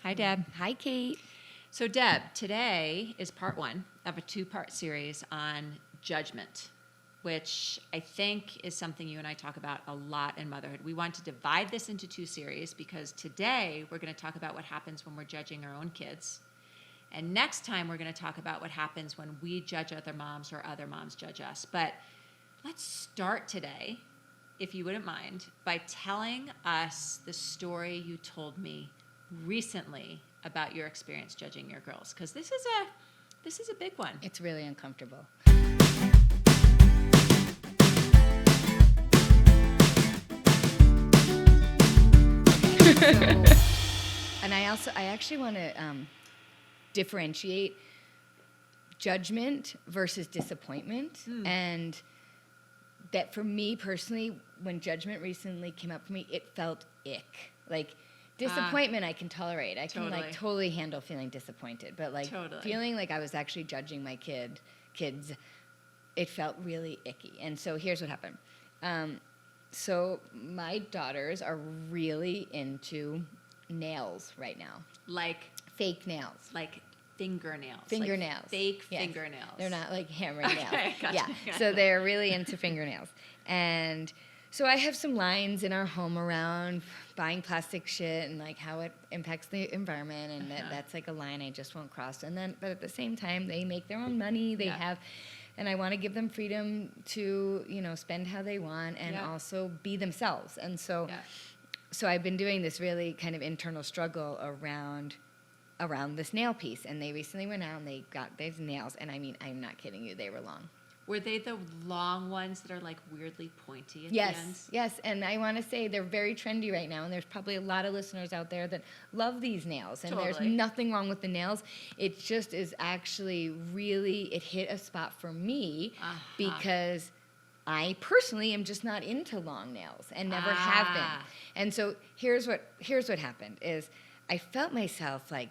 Hi, Deb. Hi, Kate. So, Deb, today is part one of a two-part series on judgment, which I think is something you and I talk about a lot in motherhood. We want to divide this into two series because today we're going to talk about what happens when we're judging our own kids. And next time we're going to talk about what happens when we judge other moms or other moms judge us. But let's start today, if you wouldn't mind, by telling us the story you told me recently about your experience judging your girls, because this is a big one. It's really uncomfortable. And I actually want to differentiate judgment versus disappointment. And that for me personally, when judgment recently came up for me, it felt ick. Like disappointment I can tolerate. I can totally handle feeling disappointed. But feeling like I was actually judging my kids, it felt really icky. And so here's what happened. So my daughters are really into nails right now. Like fake nails. Like fingernails. Fingernails. Like fake yes. fingernails. They're not like hammer nails. Okay, gotcha. Yeah. So they're really into fingernails. And so I have some lines in our home around buying plastic shit and like how it impacts the environment, and that's like a line I just won't cross. And then, but at the same time, they make their own money. They have, and I want to give them freedom to, spend how they want and also be themselves. And so, so I've been doing this really kind of internal struggle around this nail piece. And they recently went out and they got these nails, and I mean, I'm not kidding you, they were long. Were they the long ones that are like weirdly pointy at the end? Yes. And I want to say they're very trendy right now, and there's probably a lot of listeners out there that love these nails. And there's nothing wrong with the nails. It just is actually really, it hit a spot for me because I personally am just not into long nails and never have been. And so here's what happened is I felt myself like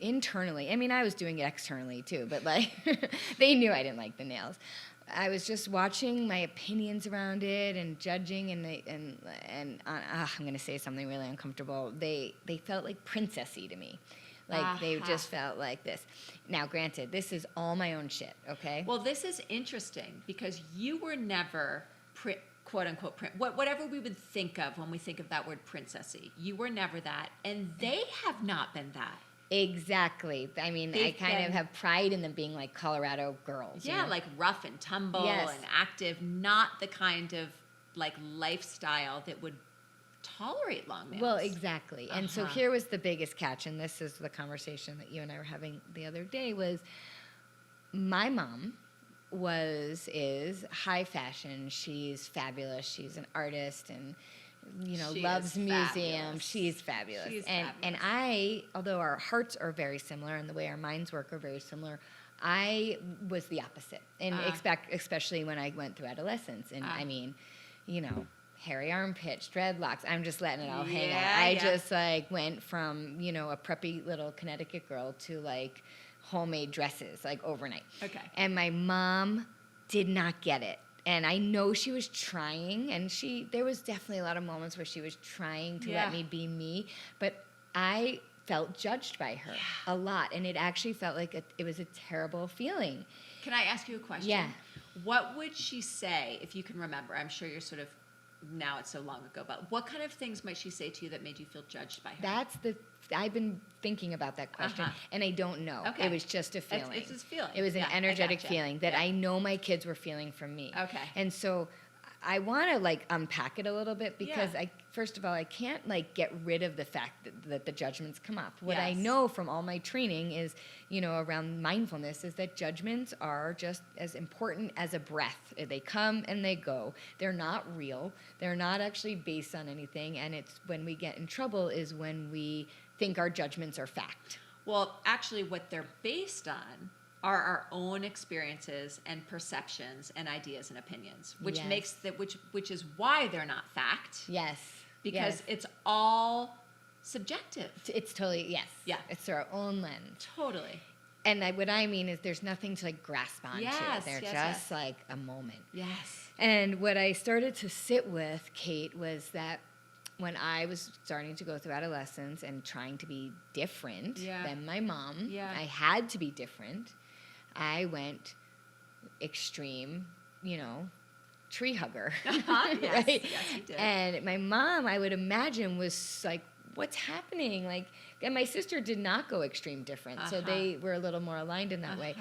internally, I mean, I was doing it externally too, but like they knew I didn't like the nails. I was just watching my opinions around it and judging, and I'm going to say something really uncomfortable. They felt like princessy to me. Like they just felt like this. Now, granted, this is all my own shit, okay? Well, this is interesting because you were never quote unquote whatever we would think of when we think of that word princessy. You were never that, and they have not been that. Exactly. I mean, I kind of have pride in them being like Colorado girls. Yeah, like rough and tumble and active, not the kind of like lifestyle that would tolerate long nails. Well, exactly. And so here was the biggest catch, and this is the conversation that you and I were having the other day, was my mom is high fashion. She's fabulous. She's an artist and loves museums. She's fabulous. And I, although our hearts are very similar and the way our minds work are very similar, I was the opposite. And especially when I went through adolescence. And I mean, hairy armpits, dreadlocks. I'm just letting it all hang out. I just like went from, a preppy little Connecticut girl to like homemade dresses like overnight. Okay. And my mom did not get it. And I know she was trying, and there was definitely a lot of moments where she was trying to let me be me, but I felt judged by her a lot, and it actually felt like it was a terrible feeling. Can I ask you a question? Yeah. What would she say, if you can remember? I'm sure you're sort of, now it's so long ago, but what kind of things might she say to you that made you feel judged by her? I've been thinking about that question, and I don't know. Okay. It was just a feeling. It's a feeling. It was an energetic feeling that I know my kids were feeling from me. Okay. And so I want to like unpack it a little bit because first of all, I can't like get rid of the fact that the judgments come up. What I know from all my training is, around mindfulness, is that judgments are just as important as a breath. They come and they go. They're not real. They're not actually based on anything. And it's when we get in trouble is when we think our judgments are fact. Well, actually what they're based on are our own experiences and perceptions and ideas and opinions, which makes which is why they're not fact. Yes. Because it's all subjective. It's totally it's our own lens. Totally. And what I mean is there's nothing to like grasp onto. Yes, They're just like a moment. Yes. And what I started to sit with, Kate, was that when I was starting to go through adolescence and trying to be different than my mom, I had to be different. I went extreme, tree hugger. Yes, right? Yes, you did. And my mom, I would imagine, was like, what's happening? Like, and my sister did not go extreme different. So they were a little more aligned in that way.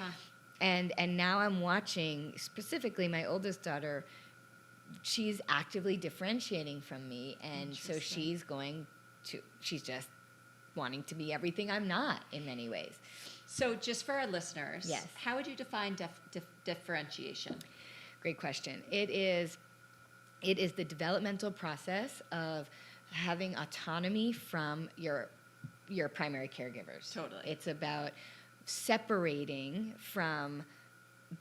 And now I'm watching, specifically my oldest daughter, she's actively differentiating from me. And so she's just wanting to be everything I'm not in many ways. So just for our listeners, yes. How would you define differentiation? Great question. It is the developmental process of having autonomy from your primary caregivers. Totally. It's about separating from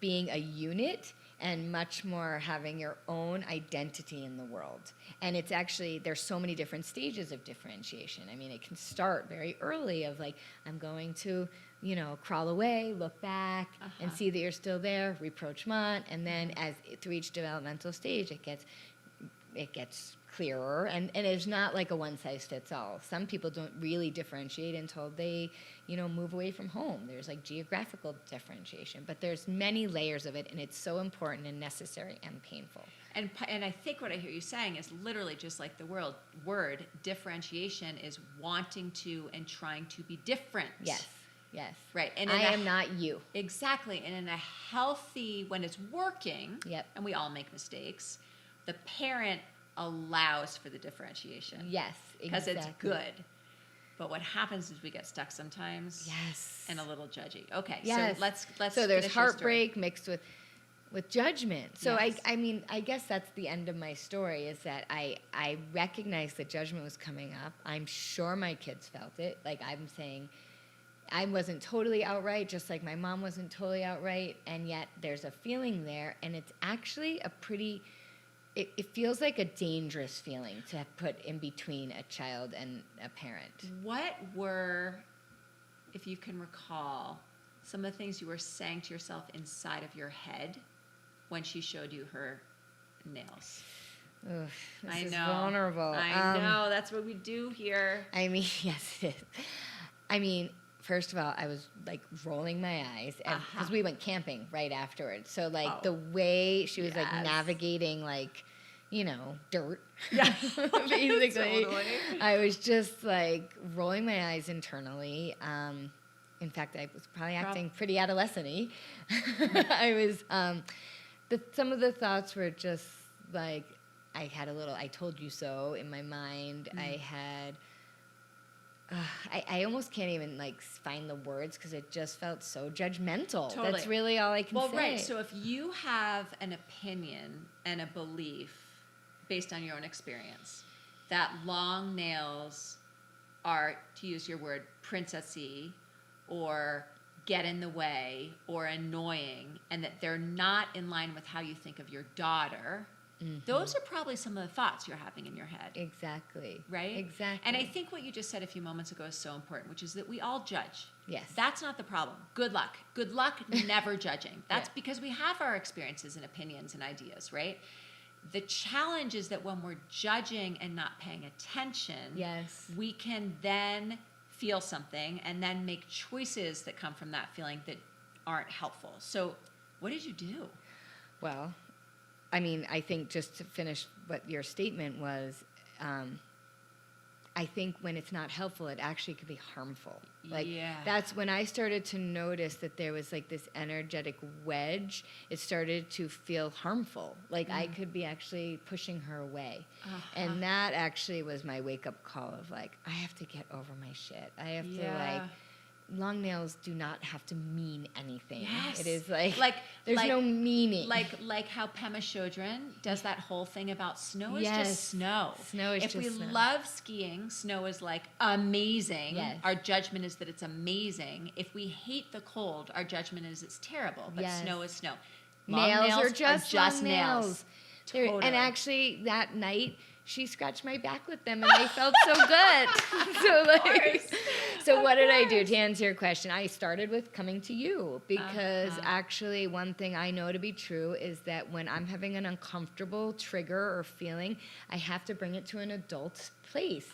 being a unit and much more having your own identity in the world. And it's actually, there's so many different stages of differentiation. I mean, it can start very early of like, I'm going to, crawl away, look back, and see that you're still there, rapprochement, and then through each developmental stage, it gets clearer, and it's not like a one-size-fits-all. Some people don't really differentiate until they, move away from home. There's like geographical differentiation, but there's many layers of it, and it's so important and necessary and painful. And I think what I hear you saying is literally just like the word differentiation is wanting to and trying to be different. Yes. Right. And I am not you. Exactly. And in a healthy, when it's working, and we all make mistakes, the parent allows for the differentiation. Yes, because it's good. But what happens is we get stuck sometimes. Yes. And a little judgy. Okay. Yes. So let's. So there's heartbreak mixed with judgment. So yes. I guess that's the end of my story, is that I recognized that judgment was coming up. I'm sure my kids felt it. Like I'm saying, I wasn't totally outright, just like my mom wasn't totally outright, and yet there's a feeling there, and it's actually it feels like a dangerous feeling to put in between a child and a parent. What were, if you can recall, some of the things you were saying to yourself inside of your head when she showed you her nails? Ugh, this is know. Vulnerable. I know. That's what we do here. I mean, yes, it is. I mean, first of all, I was like rolling my eyes because we went camping right afterwards. So like the way she was like navigating like, dirt, basically. Totally. I was just like rolling my eyes internally. In fact, I was probably acting pretty adolescent-y. I was, some of the thoughts were just like, I had a little, I told you so in my mind. I had, I almost can't even like find the words because it just felt so judgmental. Totally. That's really all I can say. Well, right. So if you have an opinion and a belief based on your own experience that long nails are, to use your word, princessy or get in the way or annoying, and that they're not in line with how you think of your daughter, those are probably some of the thoughts you're having in your head. Exactly. Right? Exactly. And I think what you just said a few moments ago is so important, which is that we all judge. Yes. That's not the problem. Good luck. Good luck never judging. That's because we have our experiences and opinions and ideas, right? The challenge is that when we're judging and not paying attention, we can then feel something and then make choices that come from that feeling that aren't helpful. So what did you do? Well, I mean, I think just to finish what your statement was, I think when it's not helpful, it actually could be harmful. Like that's when I started to notice that there was like this energetic wedge. It started to feel harmful. Like I could be actually pushing her away. And that actually was my wake-up call of like, I have to get over my shit. I have to like, long nails do not have to mean anything. Yes. It is like there's no meaning. Like how Pema Chodron does that whole thing about snow is just snow. Snow is if just snow. If we love skiing, snow is like amazing. Yes. Our judgment is that it's amazing. If we hate the cold, our judgment is it's terrible. But snow is snow. Long nails are just nails. Totally. And actually, that night, she scratched my back with them, and they felt so good. So what did I do to answer your question? I started with coming to you because actually one thing I know to be true is that when I'm having an uncomfortable trigger or feeling, I have to bring it to an adult place.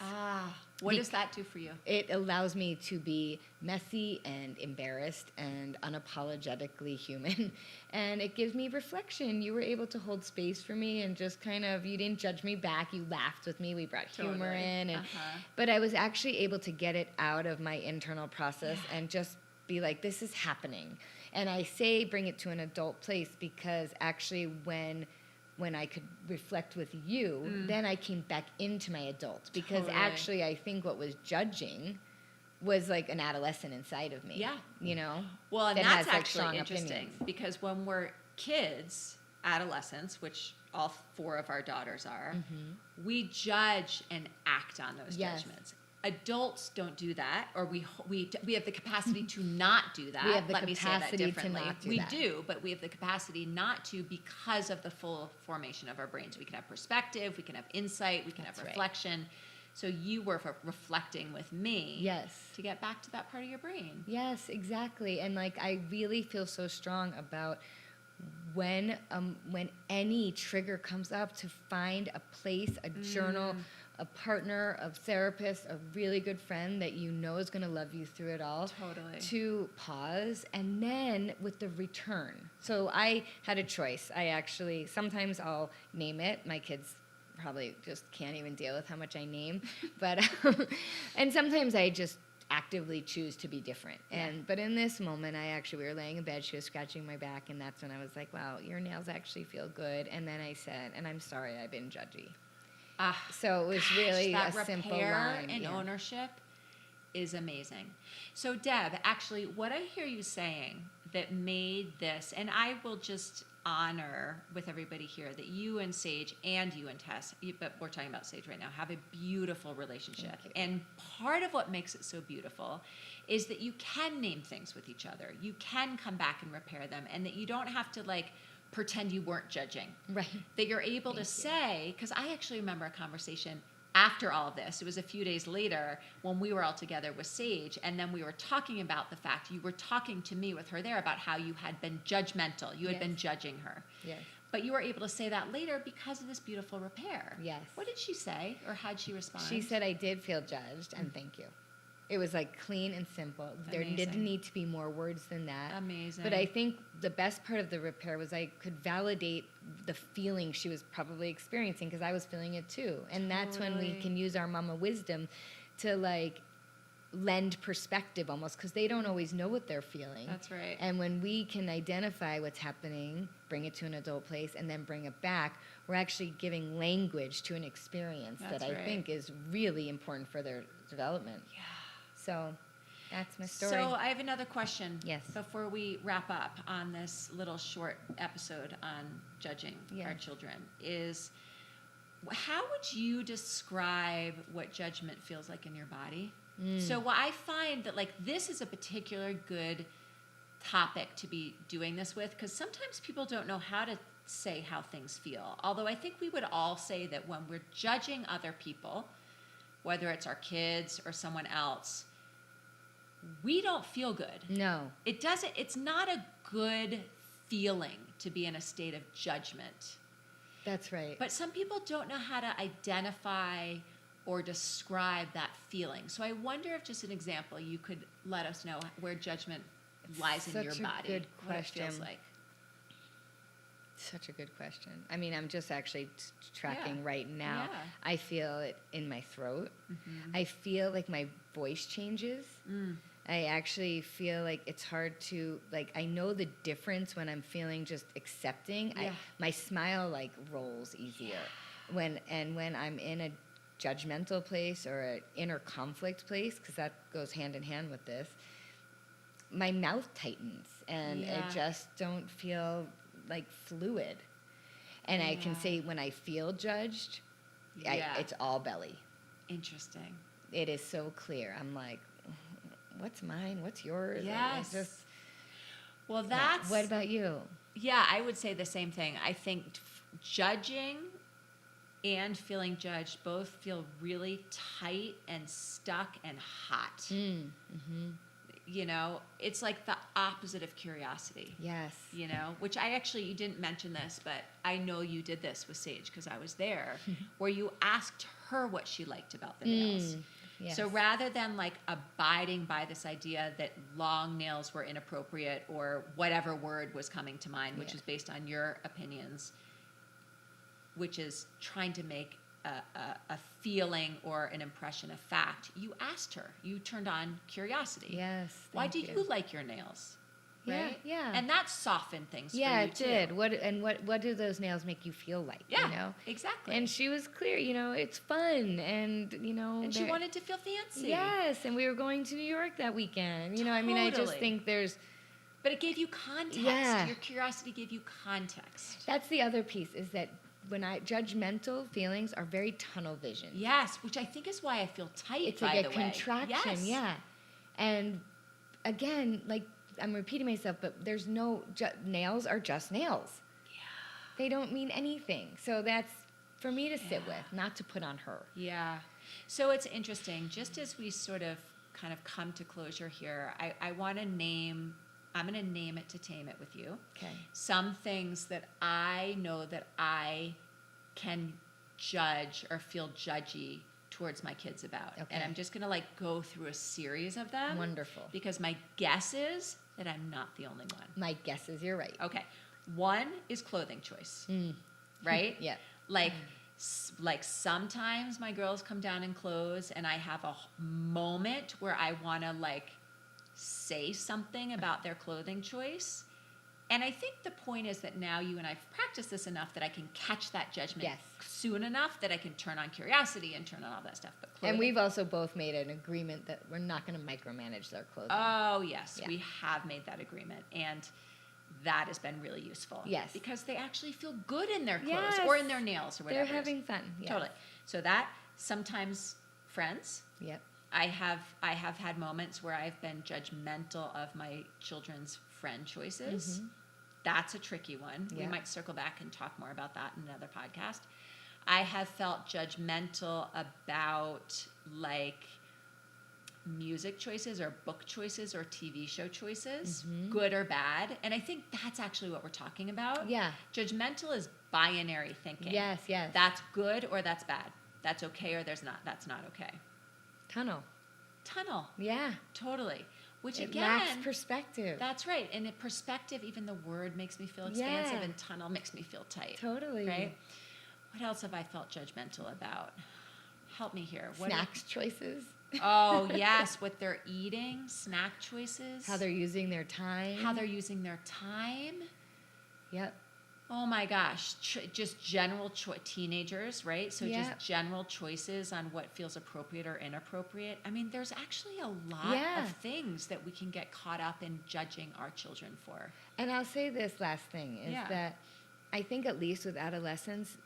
What does that do for you? It allows me to be messy and embarrassed and unapologetically human. And it gives me reflection. You were able to hold space for me and just kind of, you didn't judge me back. You laughed with me. We brought humor in. And, but I was actually able to get it out of my internal process and just be like, this is happening. And I say bring it to an adult place because actually when I could reflect with you, then I came back into my adult. Because actually I think what was judging was like an adolescent inside of me. Yeah. You know? Well, and that that's has, actually interesting because when we're kids, adolescents, which all 4 of our daughters are, we judge and act on those judgments. Adults don't do that, or we have the capacity to not do that. We have the Let me say that capacity to differently. not do we that. do, but we have the capacity not to because of the full formation of our brains. We can have perspective, we can have insight, we can have reflection. So you were reflecting with me to get back to that part of your brain. Yes, exactly. And like I really feel so strong about when any trigger comes up to find a place, a journal, a partner, a therapist, a really good friend that you know is going to love you through it all. Totally. To pause and then with the return. So I had a choice. Sometimes I'll name it. My kids probably just can't even deal with how much I name. But, and sometimes I just actively choose to be different. But in this moment, we were laying in bed, she was scratching my back, and that's when I was like, wow, your nails actually feel good. And then I said, and I'm sorry I've been judgy. So it was really a simple line. And ownership is amazing. So Deb, actually, what I hear you saying that made this, and I will just honor with everybody here that you and Sage and you and Tess, but we're talking about Sage right now, have a beautiful relationship. And part of what makes it so beautiful is that you can name things with each other. You can come back and repair them, and that you don't have to pretend you weren't judging. Right. That you're able to say, because I actually remember a conversation after all of this. It was a few days later when we were all together with Sage, and then we were talking about the fact you were talking to me with her there about how you had been judgmental. You had been judging her. Yes. But you were able to say that later because of this beautiful repair. Yes. What did she say, or how'd she respond? She said, I did feel judged, and thank you. It was clean and simple. Amazing. There didn't need to be more words than that. Amazing. But I think the best part of the repair was I could validate the feeling she was probably experiencing because I was feeling it too. And that's when we can use our mama wisdom to lend perspective almost because they don't always know what they're feeling. That's right. And when we can identify what's happening, bring it to an adult place, and then bring it back, we're actually giving language to an experience that I think is really important for their development. Yeah. So that's my story. So I have another question Yes. before we wrap up on this little short episode on judging our children is how would you describe what judgment feels like in your body? So what I find that this is a particular good topic to be doing this with because sometimes people don't know how to say how things feel. Although I think we would all say that when we're judging other people, whether it's our kids or someone else, we don't feel good. No. It's not a good feeling to be in a state of judgment. That's right. But some people don't know how to identify or describe that feeling. So I wonder if just an example, you could let us know where judgment lies in your body. Such a good question. What it feels like. Such a good question. I mean, I'm just actually tracking right now. Yeah. I feel it in my throat. Mm-hmm. I feel like my voice changes. I actually feel like it's hard to, I know the difference when I'm feeling just accepting. Yeah. My smile, rolls easier. When I'm in a judgmental place or an inner conflict place, because that goes hand in hand with this, my mouth tightens, and I just don't feel fluid. And I can say when I feel judged, it's all belly. Interesting. It is so clear. I'm like, what's mine? What's yours? Yes. Well, that's... What about you? Yeah, I would say the same thing. I think judging and feeling judged both feel really tight and stuck and hot. Mm-hmm. You know, it's like the opposite of curiosity. Yes. You know, which you didn't mention this, but I know you did this with Sage because I was there, where you asked her what she liked about the nails. Yes. So rather than like abiding by this idea that long nails were inappropriate or whatever word was coming to mind, which is based on your opinions, which is trying to make a feeling or an impression a fact, you asked her. You turned on curiosity. Yes. Why do you like your nails? Right? Yeah. And that softened things for you, it did. too. What do those nails make you feel like? Yeah, you know? exactly. And she was clear, you know, it's fun. And, you know. And she wanted to feel fancy. Yes. And we were going to New York that weekend. You know, I mean, I just think there's. But it gave you context. Yeah. Your curiosity gave you context. That's the other piece, is that judgmental feelings are very tunnel vision. Yes, which I think is why I feel tight, it's by like the a way. contraction, Yes. yeah. And again, like, I'm repeating myself, but there's no, nails are just nails. Yeah. They don't mean anything. So that's for me to sit with, not to put on her. Yeah. So it's interesting, just as we sort of kind of come to closure here, I want to name, I'm going to name it to tame it with you. Okay. Some things that I know that I can judge or feel judgy towards my kids about. Okay. And I'm just going to like go through a series of them. Wonderful. Because my guess is that I'm not the only one. My guess is you're right. Okay. One is clothing choice. Right? Yeah. Like sometimes my girls come down in clothes and I have a moment where I want to like say something about their clothing choice. And I think the point is that now you and I've practiced this enough that I can catch that judgment soon enough that I can turn on curiosity and turn on all that stuff. But and we've also both made an agreement that we're not going to micromanage their clothing. Oh, yes. Yeah. We have made that agreement. And that has been really useful. Yes. Because they actually feel good in their clothes or in their nails or whatever. They're having fun. Yes. Totally. So that, sometimes friends. Yep. I have had moments where I've been judgmental of my children's friend choices. Mm-hmm. That's a tricky one. Yeah. We might circle back and talk more about that in another podcast. I have felt judgmental about like music choices or book choices or TV show choices, good or bad. And I think that's actually what we're talking about. Yeah. Judgmental is binary thinking. Yes. That's good or that's bad. That's okay or that's not okay. Tunnel. Yeah. Totally. Which it again, lacks perspective. That's right. And in perspective, even the word makes me feel expansive and tunnel makes me feel tight. Totally. Right? What else have I felt judgmental about? Help me here. Snacks choices. Oh, yes. What they're eating, snack choices. How they're using their time. Yep. Oh my gosh, just general teenagers, right? So just general choices on what feels appropriate or inappropriate. I mean, there's actually a lot of things that we can get caught up in judging our children for. And I'll say this last thing is that I think at least with adolescents,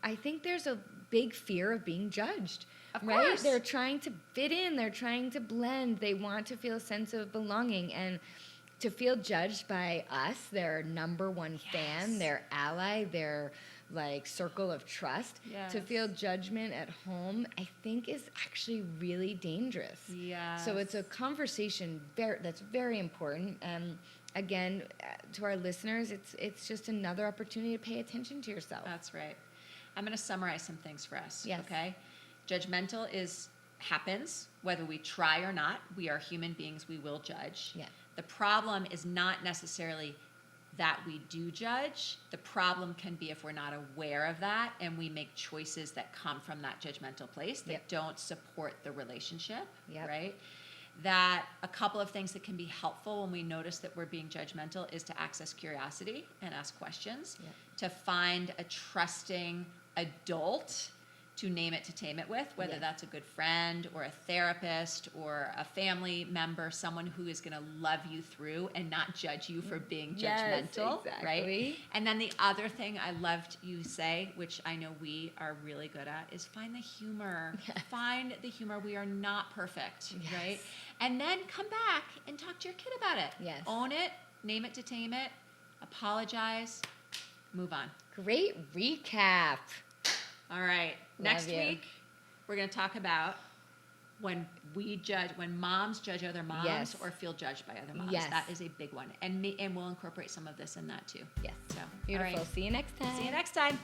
I think there's a big fear of being judged. Of right? course. They're trying to fit in. They're trying to blend. They want to feel a sense of belonging. And to feel judged by us, their number one fan, their ally, their like circle of trust, to feel judgment at home, I think is actually really dangerous. Yes. So it's a conversation that's very important. And again, to our listeners, it's just another opportunity to pay attention to yourself. That's right. I'm going to summarize some things for us. Yes. Okay. Judgmental happens whether we try or not. We are human beings. We will judge. Yeah. The problem is not necessarily that we do judge. The problem can be if we're not aware of that and we make choices that come from that judgmental place that don't support the relationship, right? That a couple of things that can be helpful when we notice that we're being judgmental is to access curiosity and ask questions, to find a trusting adult to name it, to tame it with, whether that's a good friend or a therapist or a family member, someone who is going to love you through and not judge you for being judgmental, right? And then the other thing I loved you say, which I know we are really good at, is find the humor. Find the humor. We are not perfect, right? And then come back and talk to your kid about it. Own it, name it to tame it, apologize, move on. Great recap. All right. Next you. week, we're going to talk about when moms judge other moms Yes. or feel judged by other moms. Yes. That is a big one. And we'll incorporate some of this in that too. Yes. So, Beautiful. all right. See you next time. See you next time.